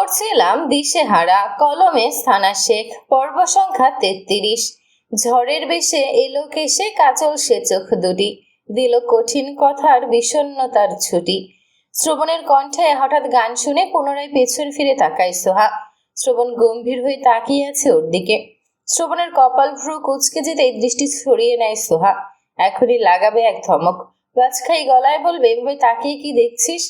পড়ছিলাম দিশেহারা, কলমে স্থানা শেখ, পর্ব সংখ্যা 33। ঝড়ের বেশে এলো কেশে কাজল সে চোখ দুটি, দিল কঠিন কথার বিষণ্ণতার ছুটি। শ্রবণের কণ্ঠে হঠাৎ গান শুনে পুনরায় পেছন ফিরে তাকায় সোহা। শ্রবণ গম্ভীর হয়ে তাকিয়ে আছে ওর দিকে। শ্রবণের কপাল ভ্রু কুঁচকে যেতেই দৃষ্টি সরিয়ে নেয় সোহা। এখনই লাগাবে এক ধমক, বাজখাই গলায় বলবে, এভাবে তাকিয়ে কি দেখছিস?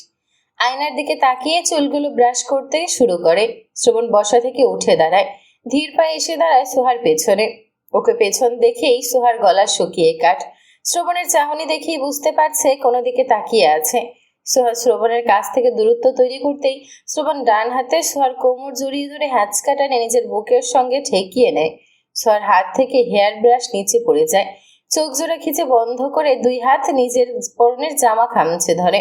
আয়নার দিকে তাকিয়ে চুলগুলো ব্রাশ করতে শুরু করে। শ্রবণ বসা থেকে উঠে দাঁড়ায়, ধীর পায়ে এসে দাঁড়ায় সোহার পেছনে। ওকে পেছন দেখেই সোহার গলা শুকিয়ে কাট। শ্রবণের চাহনি দেখেই বুঝতে পারছে কোনো দিকে তাকিয়ে আছে। সোহা শ্রবণের কাছ থেকে দূরত্ব তৈরি করতেই শ্রবণ ডান হাতে সোহার কোমর জড়িয়ে ধরে হ্যাঁচকা টানে নিজের বুকের সঙ্গে ঠেকিয়ে নেয়। সোহার হাত থেকে হেয়ার ব্রাশ নিচে পড়ে যায়। চোখ জোড়া খিচে বন্ধ করে দুই হাত নিজের পরনের জামা খামচে ধরে।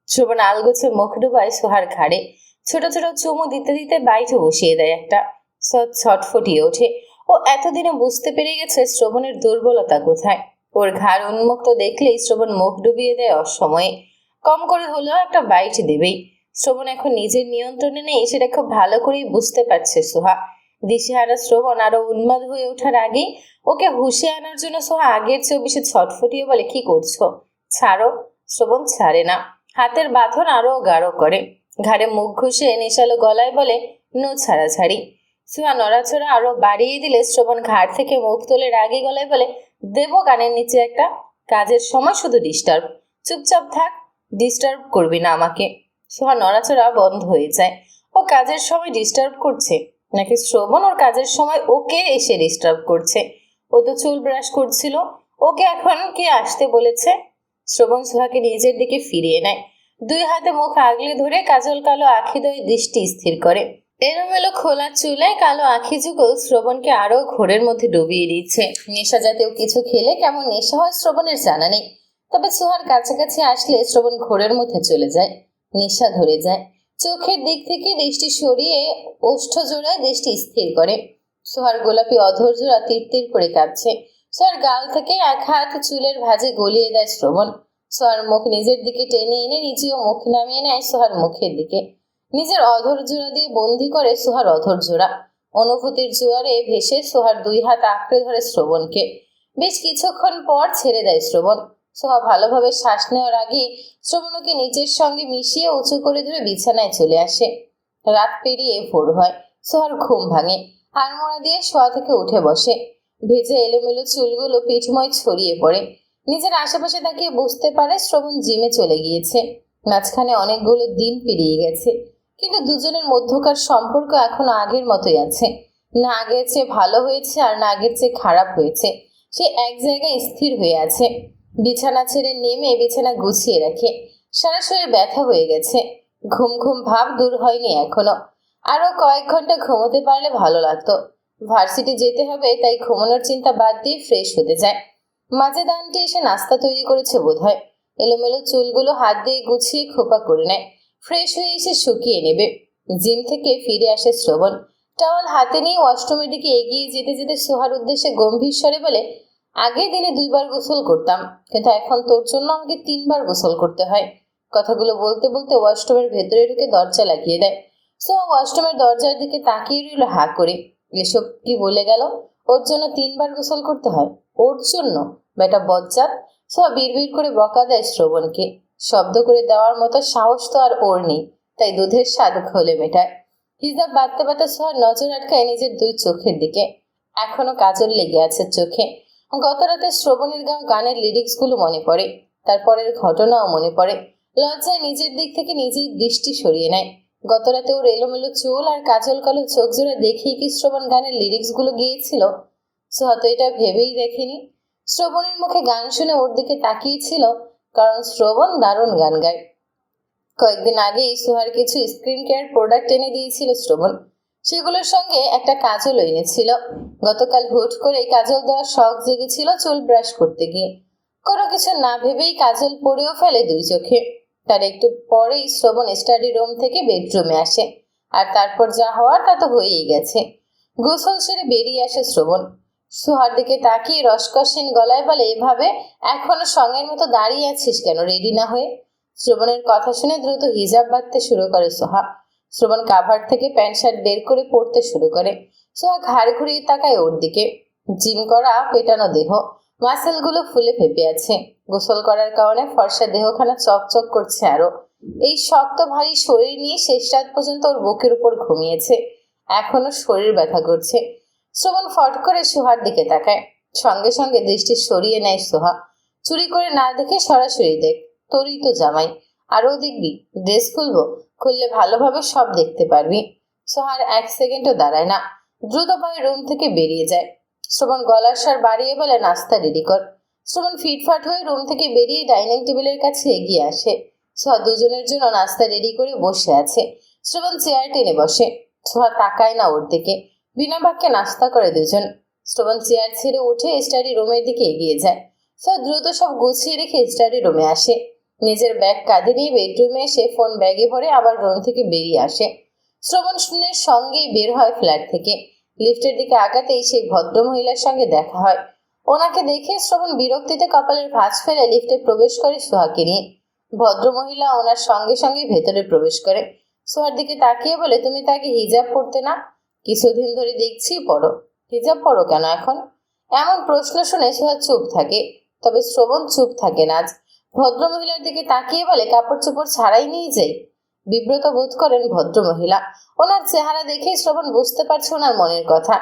শ্রবণ আলগোছে মুখ ডুবায় সোহার ঘাড়ে। ছোট ছোট চুমু দিতে দিতে বাইটে বসিয়ে দেয় একটা। ছটফটিয়ে ওঠে। ও এতদিনে বুঝতে পেরে গেছে শ্রবণের দুর্বলতা কোথায়। ওর ঘাড় উন্মুক্ত দেখলেই শ্রবণ মুখ ডুবিয়ে দেয় অসময়ে। কম করে হলেও একটা বাইট দেবেই। শ্রবণ এখন নিজের নিয়ন্ত্রণে নেই, সেটা খুব ভালো করেই বুঝতে পারছে সোহা। দিশেহারা শ্রবণ আরো উন্মাদ হয়ে ওঠার আগেই ওকে হুঁশে আনার জন্য সোহা আগের চেয়েও বেশি ছটফটিয়ে বলে, কি করছো? ছাড়ো। শ্রবণ ছাড়ে না, হাতের বাঁধন আরো গাঢ় করে। ঘাড়ে মুখ ঘষে নেশালো গলায় বলে, নো ছাড়াছাড়ি। সোহা নড়াচড়া আরো বাড়িয়ে দিলে শ্রবণ ঘাড় থেকে মুখ তুলে রাগী গলায় বলে, দেবো কানের নিচে একটা? কাজের সময় শুধু ডিস্টার্ব। চুপচাপ থাক, ডিস্টার্ব করবি না আমাকে। সোহা নড়াচড়া বন্ধ হয়ে যায়। ও কাজের সময় ডিস্টার্ব করছে নাকি শ্রবণ ওর কাজের সময় ওকে এসে ডিস্টার্ব করছে? ও তো চুল ব্রাশ করছিল, ওকে এখন কে আসতে বলেছে? শ্রবণ সোহাকে নিজের দিকে ফিরিয়ে নেয়। দুই হাতে মুখ আগলে ধরে কাজল কালো আখিদ্বয়ে দৃষ্টি স্থির করে। এলোমেলো খোলা চুলে কালো আখি যুগল শ্রবণকে আরো ঘোরের মধ্যে ডুবিয়ে দিচ্ছে। নেশা জাতীয় কিছু খেলে কেমন নেশা হয় শ্রবণের জানা নেই, তবে সোহার কাছাকাছি আসলে শ্রবণ ঘোরের মধ্যে চলে যায়। নেশা ধরে যায়। চোখের দিক থেকে দৃষ্টি সরিয়ে ওষ্ঠ জোড়ায় দৃষ্টি স্থির করে। সোহার গোলাপি অধর জোড়া তীর তীর করে কাঁপছে। সোহার গাল থেকে এক হাত চুলের ভাঁজে গলিয়ে দেয় শ্রবণ। সোহার মুখ নিজের দিকে টেনে এনে নিজেও মুখ নামিয়ে নেয় সোহার মুখের দিকে। নিজের অধর জোড়া দিয়ে বন্দি করে সোহার অধর জোড়া। অনুভূতির জোয়ারে ভেসে সোহার দুই হাত আঁকড়ে ধরে শ্রবণকে। বেশ কিছুক্ষণ পর ছেড়ে দেয় শ্রবণ। সোহা ভালোভাবে শ্বাস নেওয়ার আগেই শ্রবণকে নিজের সঙ্গে মিশিয়ে উঁচু করে ধরে বিছানায় চলে আসে। রাত পেরিয়ে ভোর হয়। সোহার ঘুম ভাঙে। আড়মোড়া দিয়ে শোয়া থেকে উঠে বসে। ভেজে এলোমেলো চুলগুলো পিঠময় ছড়িয়ে পড়ে। নিজের আশেপাশে তাকিয়ে বুঝতে পারে শ্রবণ জিমে চলে গিয়েছে। মাঝখানে অনেকগুলো দিন পেরিয়ে গেছে, কিন্তু দুজনের মধ্যকার সম্পর্ক এখনো আগের মতোই আছে। না আগের চেয়ে ভালো হয়েছে আর না আগের চেয়ে খারাপ হয়েছে। সে এক জায়গায় স্থির হয়ে আছে। বিছানা ছেড়ে নেমে বিছানা গুছিয়ে রাখে। সারা শরীর ব্যথা হয়ে গেছে। ঘুম ঘুম ভাব দূর হয়নি এখনো। আরো কয়েক ঘন্টা ঘুমোতে পারলে ভালো লাগতো। ভার্সিটি যেতে হবে, তাই ঘুমানোর চিন্তা বাদ দিয়ে ফ্রেশ হতে যায়। মাঝে দানটি এসে নাস্তা তৈরি করেছে বোধহয়। এলোমেলো চুলগুলো হাত দিয়ে গুছিয়ে খোপা করে নেয়। ফ্রেশ হয়ে এসে শুকিয়ে নেবে। জিম থেকে ফিরে আসে শ্রবণ। টাওয়াল হাতে নিয়ে ওয়াশরুমের দিকে এগিয়ে যেতে যেতে সোহার উদ্দেশ্যে গম্ভীর স্বরে বলে, আগে দিনে 2 বার গোসল করতাম, কিন্তু এখন তোর জন্য আমাকে 3 বার গোসল করতে হয়। কথাগুলো বলতে বলতে ওয়াশরুমের ভেতরে ঢুকে দরজা লাগিয়ে দেয়। সোহা ওয়াশরুমের দরজার দিকে তাকিয়ে রইল হা করে। এসব কি বলে গেল? ওর জন্য 3 বার গোসল করতে হয়? ওর জন্য? বেটা বজ্জাত। সোহা বিড়বিড় করে বকা দেয় শ্রবণকে। শব্দ করে দেওয়ার মতো সাহস তো আর ওর নেই, তাই দুধের স্বাদ ঘোলে মেটায়। হিজাব বাঁধতে বাঁধতে সোহার নজর আটকায় নিজের 2 চোখের দিকে। এখনো কাজল লেগে আছে চোখে। গত রাতে শ্রবণের গাওয়া গানের লিরিক্সগুলো মনে পড়ে। তারপরের ঘটনাও মনে পড়ে। লজ্জায় নিজের দিক থেকে নিজেই দৃষ্টি সরিয়ে নেয়। গত রাতে ওর এলোমেলো চুল আর কাজল কালো চোখ জোড়া দেখেই কি শ্রবণ গানের লিরিক্সগুলো গিয়েছিল? সোহা তো এটা ভেবেই দেখেনি। শ্রবণের মুখে গান শুনে ওর দিকে তাকিয়েছিল, কারণ শ্রবণ দারুণ গান গায়। কয়েকদিন আগেই সোহার কিছু স্কিন কেয়ার প্রোডাক্ট এনে দিয়েছিল শ্রবণ। সেগুলোর সঙ্গে একটা কাজল এনেছিল। গতকাল হুট করে কাজল দেওয়ার শখ জেগেছিল চুল ব্রাশ করতে গিয়ে। কোনো কিছু না ভেবেই কাজল পরেও ফেলে 2 চোখে। তার একটু পরেই শ্রবণ স্টাডি রুম থেকে বেডরুমে আসে। আর তারপর যা হওয়ার তা তো হয়েই গেছে। গোসল সেরে বেরিয়ে আসে শ্রবণ। সোহার দিকে তাকিয়ে রসকসহীন গলায় বলে, এভাবে এখনো সঙ্গের মতো দাঁড়িয়ে আছিস কেন রেডি না হয়ে? শ্রবণের কথা শুনে দ্রুত হিজাব বাঁধতে শুরু করে সোহা। শ্রবণ কাভার থেকে প্যান্ট শার্ট বের করে পরতে শুরু করে। সোহা ঘাড় ঘুরিয়ে তাকায় ওর দিকে। জিম করা পেটানো দেহ, মাসেলগুলো ফুলে ফেপে আছে। গোসল করার কারণে ফর্সা দেহখানা চকচক করছে আরো। এই শক্ত ভারী শরীর নিয়ে শেষ রাত পর্যন্ত ওর বুকের উপর ঘুমিয়েছে, এখনো শরীর ব্যথা করছে। শ্রবণ ফট করে সোহার দিকে তাকায়, সঙ্গে সঙ্গে দৃষ্টি সরিয়ে নেয় সোহা। চুরি করে না দেখে সরাসরি দেখ, তোরই তো জামাই, আরও দেখবি। ড্রেস খুলবো, খুললে ভালোভাবে সব দেখতে পারবি। সোহার এক সেকেন্ডও দাঁড়ায় না, দ্রুত পায়ে রুম থেকে বেরিয়ে যায়। শ্রবণ গলার স্বর বাড়িয়ে বলে, নাস্তা রেডি কর। শ্রবণ ফিটফাট হয়ে রুম থেকে বেরিয়ে ডাইনিং টেবিলের কাছে এগিয়ে আসে। সোহা দুজনের জন্য নাস্তা রেডি করে বসে আছে। শ্রবণ চেয়ার টেনে বসে। সোহা তাকায় না ওর দিকে, বিনা বাক্যে নাস্তা করে দুজন। শ্রবণ চেয়ার ছেড়ে উঠে স্টাডি রুমের দিকে এগিয়ে যায়। সোহা দ্রুত সব গুছিয়ে রেখে স্টাডি রুমে আসে। নিজের ব্যাগ কাঁধে নিয়ে বেডরুমে এসে ফোন ব্যাগে ভরে আবার রুম থেকে বেরিয়ে আসে। শ্রবণ শূন্যের সঙ্গেই বের হয় ফ্ল্যাট থেকে। লিফটের দিকে আগাতেই সেই ভদ্রমহিলার সঙ্গে দেখা হয়। ওনাকে দেখে শ্রবণ বিরক্তিতে কপালের ভাঁজ ফেলে লিফটে প্রবেশ করে সোহাকে নিয়ে। ভদ্রমহিলা ওনার সঙ্গে সঙ্গে ভেতরে প্রবেশ করে। সোহার দিকে তাকিয়ে বলে, তুমি তাকে হিজাব পরতে না? কিছুদিন ধরে দেখছি পরো। হিজাব পরো কেন এখন? এমন প্রশ্ন শুনে সোহা চুপ থাকে। তবে শ্রবণ চুপ থাকে না আজ। ভদ্রমহিলার দিকে তাকিয়ে বলে, কাপড় চোপড় ছাড়াই নিয়ে যাই। বিব্রত বোধ করেন ভদ্রমহিলা। ওনার চেহারা দেখেই শ্রবণ বুঝতে পারছে ওনার মনের কথা।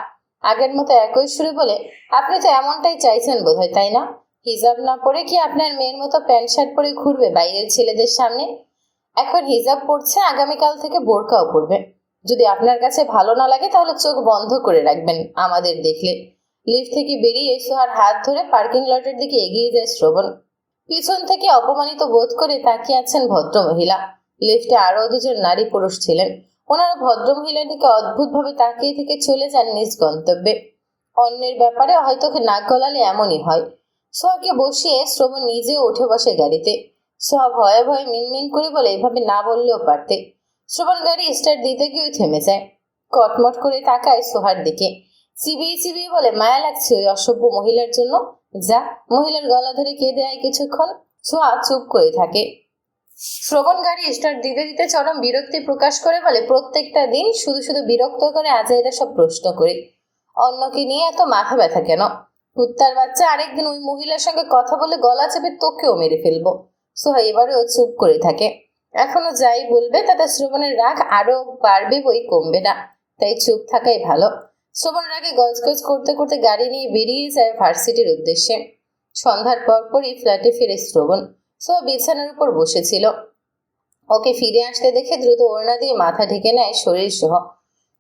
আগের মতো একই সুরে বলে, আপনি তো এমনটাই চাইছেন বোধহয়, তাই না? হিজাব না পরে কি আপনার মেয়ের মতো প্যান্ট শার্ট পরে ঘুরবে বাইরের ছেলেদের সামনে? এখন হিজাব পরছে, আগামীকাল থেকে বোরকাও পরবে। যদি আপনার কাছে ভালো না লাগে তাহলে চোখ বন্ধ করে রাখবেন আমাদের দেখলে। লিফট থেকে বেরিয়ে সোহার হাত ধরে পার্কিং লটের দিকে এগিয়ে যায় শ্রবণ। পিছন থেকে অপমানিত বোধ করে তাকিয়ে আছেন ভদ্রমহিলা। লিফটে আরও দুজন নারী পুরুষ ছিলেন। ওনারা ভদ্রমহিলার দিকে অদ্ভুতভাবে তাকিয়ে থেকে চলে যান নিজ গন্তব্যে। অন্যের ব্যাপারে হয়তো নাক গলালে এমনই হয়। সোহাকে বসিয়ে শ্রবণ নিজেও উঠে বসে গাড়িতে। সোহা ভয়ে ভয়ে মিনমিন করে বলে, এভাবে না বললেও পারতে। শ্রবণ গাড়ি স্টার্ট দিতে গিয়ে থেমে যায়। কটমট করে তাকায় সোহার দিকে। চিবিয়ে চিবিয়ে বলে, মায়া লাগছে ওই অসভ্য মহিলার জন্য। যা, মহিলার গলা ধরে কেঁদে আয় কিছুক্ষণ। সোহা চুপ করে থাকে। শ্রবণ গাড়ি স্টার্ট দিতে দিতে চরম বিরক্তি প্রকাশ করে বলে, প্রত্যেকটা দিন শুধু শুধু বিরক্ত করে আজাইরা সব প্রশ্ন করি। অন্যকে নিয়ে এত মাথা ব্যথা কেন? কুত্তার বাচ্চা, আরেকদিন ওই মহিলার সঙ্গে কথা বলে গলা চেপে তোকেও মেরে ফেলবো। সোহা এবারেও চুপ করে থাকে। এখনো যাই বলবে তাতে শ্রবণের রাগ আরো বাড়বে, বই কমবে না। তাই চুপ থাকাই ভালো। শ্রবণ রাগে গজগজ করতে করতে গাড়ি নিয়ে বেরিয়ে যায় ভার্সিটির উদ্দেশ্যে। সন্ধ্যার পরপরই ফ্ল্যাটে ফিরে শ্রবণ। সোহা বিছানার উপর বসেছিল। ওকে ফিরে আসতে দেখে দ্রুত ওড়না দিয়ে মাথা ঢেকে নেয় শরীর সহ।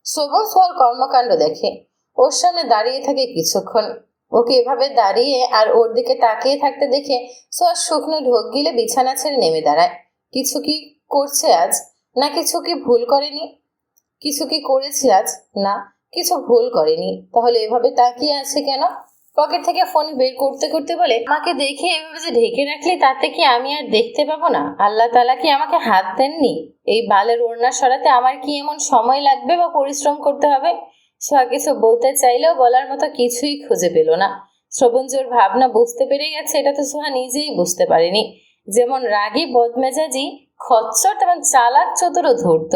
শ্রবণ সোহার কর্মকাণ্ড দেখে। ওর সামনে দাঁড়িয়ে থাকে কিছুক্ষণ। ওকে এভাবে দাঁড়িয়ে আর ওর দিকে তাকিয়ে থাকতে দেখে সোহার শুকনো ঢোক গিলে বিছানা ছেড়ে নেমে দাঁড়ায়। কিছু কি করছে আজ? না কিছু কি ভুল করেনি? কিছু কি করেছে আজ? না, কিছু ভুল করেনি। তাহলে এভাবে তাকিয়ে আছে কেন? পকেট থেকে ফোন বের করতে করতে বলে, আমাকে দেখে এভাবে যে ঢেকে রাখলি তাতে কি আমি আর দেখতে পাবো না? আল্লাহ তাআলা কি আমাকে হাত দেননি? এই বালের ওড়না সরাতে আমার কি এমন সময় লাগবে বা পরিশ্রম করতে হবে? সোহা কিছু বলতে চাইলেও বলার মতো কিছুই খুঁজে পেল না। শ্রবণ জোর ভাবনা বুঝতে পেরে গেছে, এটা তো সোহা নিজেই বুঝতে পারেনি। যেমন রাগী বদমেজাজি খচ্চর, তেমন চালাক চতুর ও ধূর্ত।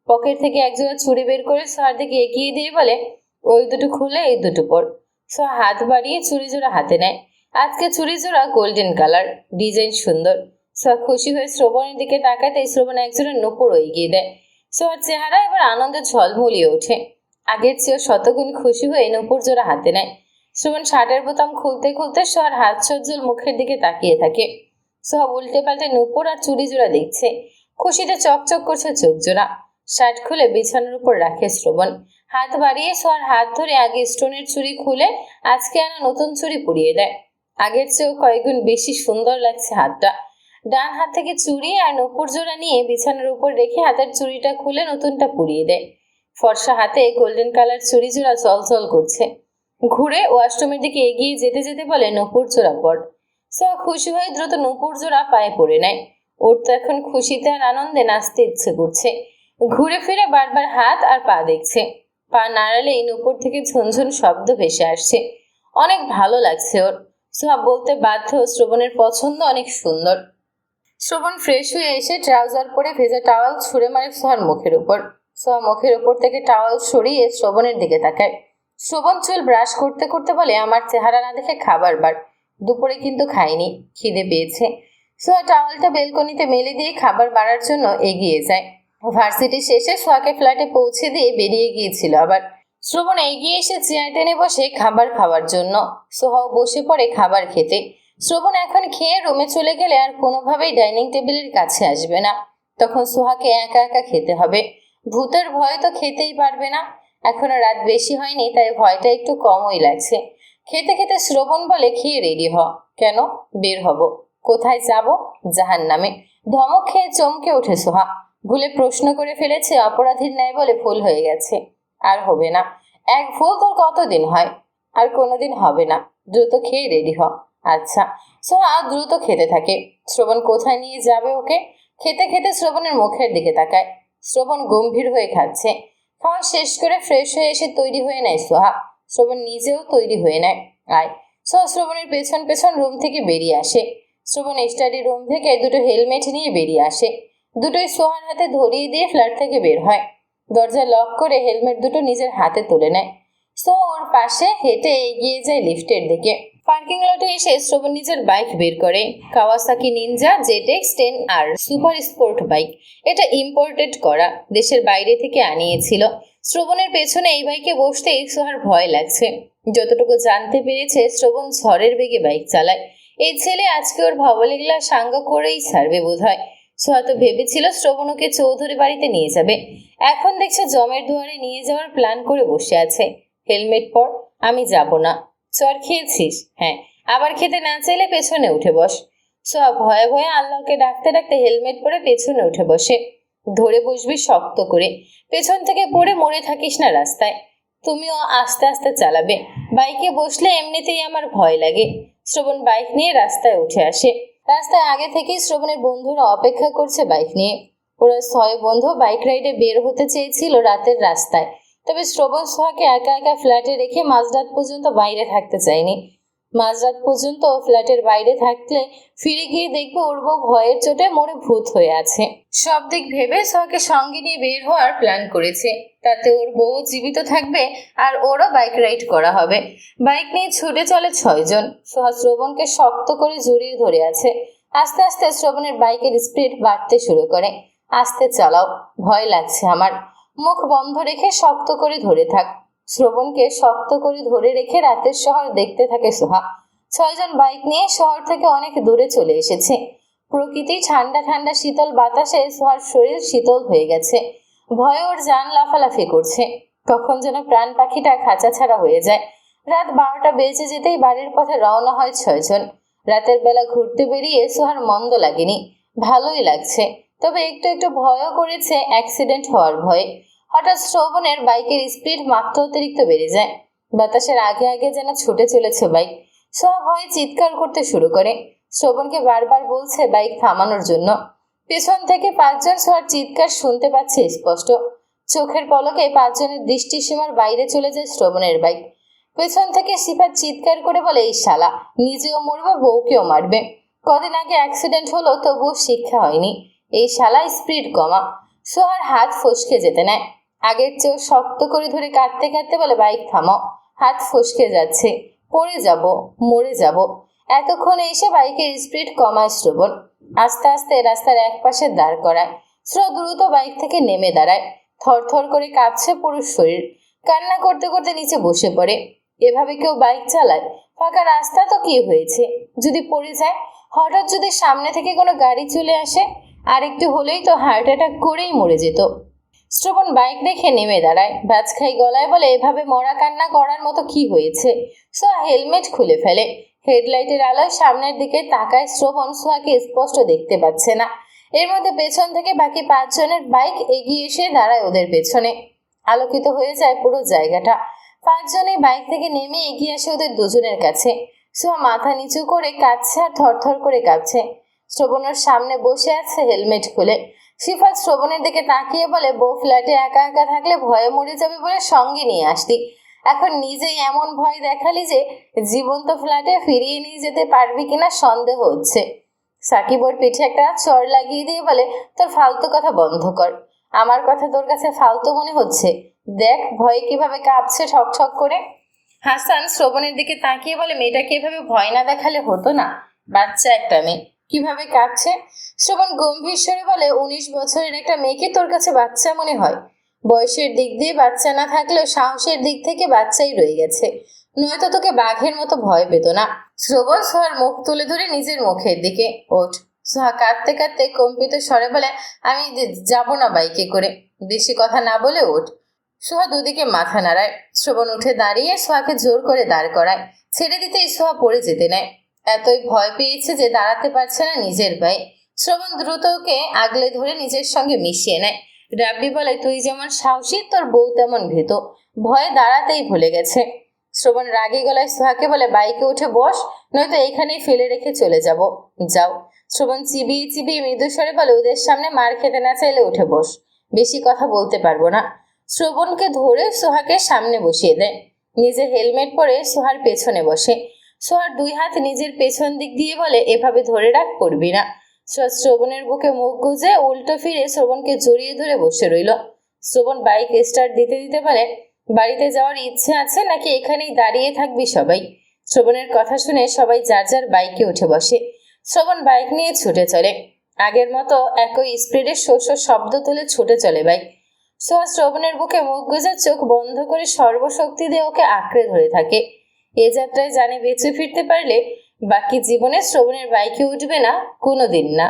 পকেট থেকে একজোড়া চুড়ি বের করে সোহার দিকে এগিয়ে দিয়ে বলে, ওই দুটো খুলে এই দুটো পর। সোহা হাত বাড়িয়ে চুড়ি জোড়া হাতে নেয়। আজকে চুড়ি জোড়া গোল্ডেন কালার, ডিজাইন সুন্দর। সোহা খুশি হয়ে শ্রবণের দিকে তাকাতেই শ্রবণ একজোড়া নূপুরও এগিয়ে দেয়। সোহার চেহারা এবার আনন্দে ঝলমলিয়ে ওঠে। আগের চেয়েও শতগুণ খুশি হয়ে নূপুর জোড়া হাতে নেয়। শ্রবণ শার্টের বোতাম খুলতে খুলতে সোহার হাত সজ্জল মুখের দিকে তাকিয়ে থাকে। সোহা উল্টে পাল্টে নূপুর আর চুড়ি জোড়া দেখছে। খুশিতে চকচক করছে চোখ জোড়া। শার্ট খুলে বিছানার উপর রাখে শ্রবণ। হাত বাড়িয়ে সোহার হাত ধরে আগে স্টোনের চুড়ি খুলে আজকে আনা নতুন চুড়ি পরিয়ে দেয়। আগের চেয়েও কয়েকগুণ বেশি সুন্দর লাগছে হাতটা। ডান হাত থেকে চুড়ি আর নূপুর জোড়া নিয়ে বিছানার উপর রেখে হাতের চুড়িটা খুলে নতুনটা পরিয়ে দেয়। ফর্সা হাতে গোল্ডেন কালার চুড়ি জোড়া চলচল করছে। ঘুরে ওয়াশরুমের দিকে এগিয়ে যেতে যেতে বলে, নূপুর জোড়া পর। সোহা খুশি হয়ে দ্রুত নূপুর জোড়া পায়ে পরে নেয়। ওর তো এখন খুশিতে আর আনন্দে নাচতে ইচ্ছে করছে। ঘুরে ফিরে বারবার হাত আর পা দেখছে। পা নাড়ালেই নূপুর থেকে ঝনঝন শব্দ ভেসে আসছে। অনেক ভালো লাগছে ওর। সোহা বলতে বাধ্য, শ্রবণের পছন্দ অনেক সুন্দর। শ্রবণ ফ্রেশ হয়ে এসে ট্রাউজার পরে ভেজা টাওয়াল ছুঁড়ে মারে সোহার মুখের উপর। সোহা মুখের উপর থেকে টাওয়াল সরিয়ে শ্রবণের দিকে তাকায়। শ্রবণ চুল ব্রাশ করতে করতে বলে, আমার চেহারা না দেখে খাবার বার। দুপুরে কিন্তু খাইনি, খিদে পেয়েছে। সোহা টাওয়ালটা বেলকনিতে মেলে দিয়ে খাবার বাড়ার জন্য এগিয়ে যায়। ভার্সিটি শেষে সোহাকে ফ্ল্যাটে পৌঁছে দিয়ে বেরিয়ে গিয়েছিল আবার। শ্রবণ এগিয়ে এসে চেয়ার টেনে বসে খাবার খাওয়ার জন্য। সোহাও বসে পড়ে খাবার খেতে। শ্রবণ এখন খেয়ে রুমে চলে গেলে আর কোনোভাবেই ডাইনিং টেবিলের কাছে আসবে না। তখন সোহাকে একা একা খেতে হবে। ভূতের ভয় তো খেতেই পারবে না। এখনো রাত বেশি হয়নি, তাই ভয়টা একটু কমই লাগছে। খেতে খেতে শ্রবণ বলে, খেয়ে রেডি হ। কেন? বের হব। কোথায় যাব? জাহান্নামে। ধমক খেয়ে চমকে ওঠে সোহা। ভুলে প্রশ্ন করে ফেলেছে অপরাধীর ন্যায় বলে, ভুল হয়ে গেছে, আর হবে না। এক ভুল তোর কতদিন হয়? আর কোনোদিন হবে না। দ্রুত খেয়ে রেডি হ। আচ্ছা। সোহা দ্রুত খেতে থাকে। শ্রবণ কোথায় নিয়ে যাবে ওকে? খেতে খেতে শ্রবণের মুখের দিকে তাকায়। শ্রবণ গম্ভীর হয়ে খাচ্ছে। খাওয়া শেষ করে ফ্রেশ হয়ে এসে তৈরি হয়ে নেয় সোহা। শ্রবণ নিজেও তৈরি হয়ে নেয়। আয়। সোহা শ্রবণের পেছন পেছন রুম থেকে বেরিয়ে আসে। শ্রবণ স্টাডি রুম থেকে দুটো হেলমেট নিয়ে বেরিয়ে আসে। দুটোই সোহার হাতে ধরিয়ে দিয়ে ফ্ল্যাট থেকে বের হয়। দরজা লক করে হেলমেট দুটো নিজের হাতে তুলে নেয়। সোহা ওর পাশে হেঁটে এগিয়ে যায় লিফটের দিকে। পার্কিং লটে এসে শ্রবণ নিজের বাইক বের করে। Kawasaki Ninja ZX 10R super sport bike. এটা ইম্পোর্টেড করা, দেশের বাইরে থেকে আনিয়েছিল। শ্রবণের পেছনে এই বাইকে বসতেই সোহার ভয় লাগছে। যতটুকু জানতে পেরেছে, শ্রবণ ঝড়ের বেগে বাইক চালায়। এই ছেলে আজকে ওর ভাবলেগলা সাঙ্গ করেই ছাড়বে বোধহয়। সোহা তো ভেবেছিল শ্রবণ ওকে চৌধুরী বাড়িতে নিয়ে যাবে। এখন দেখছে জমের দুয়ারে নিয়ে যাওয়ার প্ল্যান করে বসে আছে। হেলমেট পর। আমি যাব না। চর খেয়েছিস? হ্যাঁ। আবার খেতে না চাইলে পেছনে উঠে বস। সোহা ভয়ে ভয়ে আল্লাহকে ডাকতে ডাকতে হেলমেট পরে পেছনে উঠে বসে। ধরে বসবি শক্ত করে। পেছন থেকে পড়ে মরে থাকিস না রাস্তায়। তুমিও আস্তে আস্তে চালাবে। বাইকে বসলে এমনিতেই আমার ভয় লাগে। শ্রবণ বাইক নিয়ে রাস্তায় উঠে আসে। রাস্তায় আগে থেকেই শ্রবণের বন্ধুরা অপেক্ষা করছে বাইক নিয়ে। ওরা 6 বন্ধু বাইক রাইডে বের হতে চেয়েছিল রাতের রাস্তায়। তবে শ্রবণ সোহাকে একা একা ফ্ল্যাটে রেখে মাঝরাত পর্যন্ত বাইরে থাকতে চায়নি। মাঝরাত পর্যন্ত ফ্ল্যাটের বাইরে থাকলে ফিরে গিয়ে দেখবে ওর বউ ভয়ের চোটে মরে ভূত হয়ে আছে। সব দিক ভেবে সোহাকে সঙ্গে নিয়ে বের হওয়ার প্ল্যান করেছে। তাতে ওর বউ জীবিত থাকবে আর ওরও বাইক রাইড করা হবে। বাইক নিয়ে ছুটে চলে 6 জন। সোহা শ্রবণকে শক্ত করে জড়িয়ে ধরে আছে। আস্তে আস্তে শ্রবণের বাইকের স্পিড বাড়তে শুরু করে। আস্তে চালাও, ভয় লাগছে আমার। মুখ বন্ধ রেখে শক্ত করে ধরে থাক। শ্রবণকে শক্ত করে ধরে রেখে রাতের শহর দেখতে থাকে সোহা। 6 জন বাইক নিয়ে শহর থেকে অনেক দূরে চলে এসেছে। প্রকৃতি ঠান্ডা ঠান্ডা শীতল বাতাসে সোহার শরীর শীতল হয়ে গেছে। ভয়ে ওর জান লাফালাফি করছে। কখন যেন প্রাণ পাখিটা খাঁচা ছাড়া হয়ে যায়। রাত 12টা বেজে যেতেই বাড়ির পথে রওনা হয় 6 জন। রাতের বেলা ঘুরতে বেরিয়ে সোহার মন্দ লাগেনি, ভালোই লাগছে। তবে একটু একটু ভয়ও করেছে অ্যাক্সিডেন্ট হওয়ার ভয়ে। হঠাৎ শ্রবণের বাইকের স্পিড মাত্রা অতিরিক্ত বেড়ে যায়। বাতাসের আগে আগে যেন ছুটে চলেছে বাইক। সোহা ভয়ে চিৎকার করতে শুরু করে। শ্রবণকে বারবার বলছে বাইক থামানোর জন্য। পেছন থেকে 5 জন সোহার চিৎকার শুনতে পাচ্ছে স্পষ্ট। চোখের পলকে 5 জনের দৃষ্টিসীমার বাইরে চলে যায় শ্রবণের বাইক। পেছন থেকে সিফাত চিৎকার করে বলে, এই শালা নিজেও মরবে, বউকেও মারবে। কদিন আগে অ্যাক্সিডেন্ট হলো, তবুও শিক্ষা হয়নি। এই শালা স্পিড কমা। সোহার হাত ফসকে যেতে নেয়। আগের চেয়েও শক্ত করে ধরে কাঁদতে কাঁদতে বলে, বাইক থামাও, হাত ফসকে যাচ্ছে, পড়ে যাব, মরে যাব। এতক্ষণে এসে বাইকের স্পিড কমায় শ্রবণ। আস্তে আস্তে রাস্তার এক পাশে দাঁড় করায়। দ্রুত বাইক থেকে নেমে দাঁড়ায়। থরথর করে কাঁপছে পুরো শরীর। কান্না করতে করতে নিচে বসে পড়ে। এভাবে কেউ বাইক চালায়? ফাঁকা রাস্তা তো, কি হয়েছে? যদি পড়ে যায়? হঠাৎ যদি সামনে থেকে কোনো গাড়ি চলে আসে? আর একটু হলেই তো হার্ট অ্যাটাক করেই মরে যেত। শ্রবণ বাইক রেখে নেমে দাঁড়ায়। বাজখাই গলায় বলে, এভাবে মরা কান্না করার মতো কি হয়েছে? সোহা হেলমেট খুলে ফেলে। হেডলাইটের আলোয় সামনের দিকে তাকায় শ্রবণ। সোহাকে স্পষ্ট দেখতে পাচ্ছে না। এর মধ্যে পেছন থেকে বাকি 5 জনের বাইক এগিয়ে এসে দাঁড়ায় ওদের পেছনে। আলোকিত হয়ে যায় পুরো জায়গাটা। 5 জনই বাইক থেকে নেমে এগিয়ে আসে ওদের দুজনের কাছে। সোহা মাথা নিচু করে কাঁদছে আর থরথর করে কাঁপছে। শ্রবণের সামনে বসে আছে হেলমেট খুলে। সিফাত শ্রবণের দিকে তাকিয়ে বলে, বউ ফ্ল্যাটে একা একা থাকলে ভয়ে মরে যাবে বলে সঙ্গে নিয়ে আসতি। এখন নিজেই এমন ভয় দেখালি যে জীবন্ত ফ্ল্যাটে ফিরিয়ে নিয়ে যেতে পারবি কিনা সন্দেহ হচ্ছে। সাকিব ওর পিঠে একটা চড় লাগিয়ে দিয়ে বলে, তোর ফালতু কথা বন্ধ কর। আমার কথা তোর কাছে ফালতু মনে হচ্ছে? দেখ ভয়ে কিভাবে কাঁপছে ঠক ঠক করে। হাসান শ্রবণের দিকে তাকিয়ে বলে, মেয়েটাকে এভাবে ভয় না দেখালে হতো না? বাচ্চা একটা মেয়ে, কিভাবে কাঁপছে? শ্রবণ গম্ভীর স্বরে বলে, 19 বছরের একটা মেয়েকে তোর কাছে বাচ্চা মনে হয়? বয়সের দিক দিয়ে বাচ্চা না থাকলেও সাহসের দিক থেকে বাচ্চাই রয়ে গেছে, নয়তো তোকে বাঘের মতো ভয় পেত না। শ্রবণ সোহার মুখ তুলে ধরে নিজের মুখের দিকে। ওঠ। সোহা কাঁদতে কাঁদতে কম্পিত স্বরে বলে, আমি যাব না বাইকে করে। বেশি কথা না বলে ওঠ। সোহা দুদিকে মাথা নাড়ায়। শ্রবণ উঠে দাঁড়িয়ে সোহাকে জোর করে দাঁড় করায়। ছেড়ে দিতেই সোহা পড়ে যেতে নেয়। এতই ভয় পেয়েছে যে দাঁড়াতে পারছে না নিজের পায়ে। শ্রবণ দ্রুত ওকে আগলে ধরে নিজের সঙ্গে মিশিয়ে নেয়। রাব্বি বলে, তুই যেমন সাহসী তোর বউ তেমন ভীত, ভয়ে দাঁড়াতেই ভুলে গেছে। শ্রবণ রাগী গলায় সোহাকে বলে, বাইকে উঠে বস, নয়তো এখানেই ফেলে রেখে চলে যাব। যাও। শ্রবণ চিবিয়ে চিবিয়ে মৃদু স্বরে বলে, ওদের সামনে মার খেতে না চাইলে উঠে বস, বেশি কথা বলতে পারবো না। শ্রবণকে ধরে সোহাকে সামনে বসিয়ে দেয়। নিজে হেলমেট পরে সোহার পেছনে বসে। সোহার 2 হাত নিজের পেছন দিক দিয়ে বলে, এভাবে ধরে রাখ, পড়বি না। শ্রবণের বুকে মুখ গুজে উল্টো ফিরে শ্রবণকে জড়িয়ে ধরে বসে রইল। শ্রবণ বাইক স্টার্ট দিতে দিতে বলে, বাড়িতে যাওয়ার ইচ্ছে আছে নাকি এখানেই দাঁড়িয়ে থাকবি সবাই? শ্রবণের কথা শুনে সবাই যার যার বাইকে উঠে বসে। শ্রবণ বাইক নিয়ে ছুটে চলে। আগের মতো একই স্পিডে শো শো শব্দ তুলে ছুটে চলে বাইক। সোহা শ্রবণের বুকে মুখ গুজে চোখ বন্ধ করে সর্বশক্তি দিয়ে ওকে আঁকড়ে ধরে থাকে। এ যাত্রায় জানে বেঁচে ফিরতে পারলে বাকি জীবনে শ্রবণের বাইকে উঠবে না কোনোদিন না।